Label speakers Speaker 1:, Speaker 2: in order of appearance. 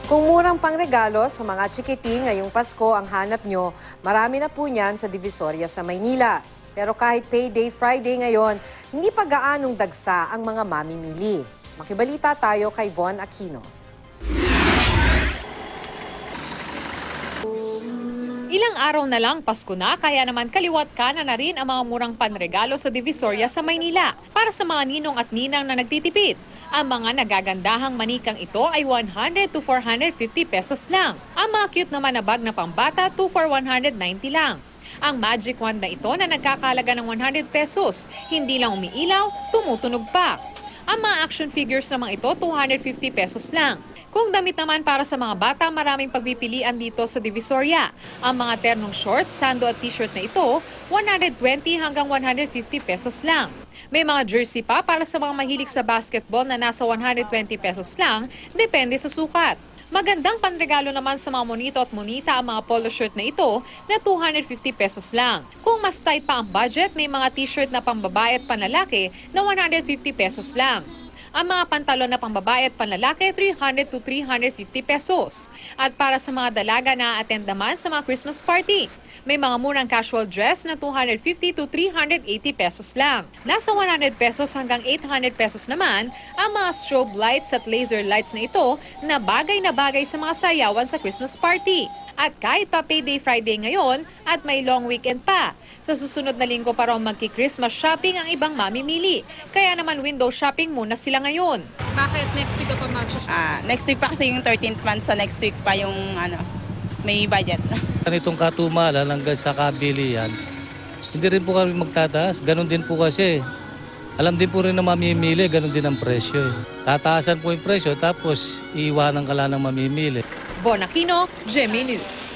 Speaker 1: Kung murang pangregalo sa mga chikiting ngayong Pasko ang hanap nyo, marami na po niyan sa Divisoria sa Maynila. Pero kahit payday Friday ngayon, hindi pa gaanong dagsa ang mga mamimili. Makibalita tayo kay Von Aquino.
Speaker 2: Ilang araw na lang Pasko na, kaya naman kaliwat kanan na rin ang mga murang panregalo sa Divisoria sa Maynila para sa mga ninong at ninang na nagtitipid. Ang mga nagagandahang manikang ito ay 100 to 450 pesos lang. Ang mga cute naman na bag na pambata, 2 for 190 lang. Ang magic wand na ito na nagkakalaga ng 100 pesos, hindi lang umiilaw, tumutunog pa. Ang mga action figures naman ito, 250 pesos lang. Kung damit naman para sa mga bata, maraming pagpipilian dito sa Divisoria. Ang mga ternong short, sando at t-shirt na ito, 120 hanggang 150 pesos lang. May mga jersey pa para sa mga mahilig sa basketball na nasa 120 pesos lang, depende sa sukat. Magandang panregalo naman sa mga monito at monita ang mga polo shirt na ito na 250 pesos lang. Kung mas tight pa ang budget, may mga t-shirt na pambabae at panlalaki na 150 pesos lang. Ang mga pantalon na pambabae at panlalaki, 300 to 350 pesos. At para sa mga dalaga na attend naman sa mga Christmas party, may mga murang casual dress na 250 to 380 pesos lang. Nasa 100 pesos hanggang 800 pesos naman ang mga strobe lights at laser lights na ito na bagay sa mga sayawan sa Christmas party. At kahit pa payday Friday ngayon at may long weekend pa, sa susunod na linggo pa raw magki-Christmas shopping ang ibang mamimili. Kaya naman window shopping muna sila ngayon.
Speaker 3: Bakit next week ka pa mag-shop?
Speaker 4: Next week pa kasi yung 13th month, so next week pa yung may budget.
Speaker 5: Ganitong katumalan hanggang sa kabilihan, hindi rin po kami magtataas. Ganon din po kasi. Alam din po rin na mamimili, ganon din ang presyo. Tataasan po yung presyo tapos iiwanan ka lang ng mamimili.
Speaker 2: Von Aquino, GMA News.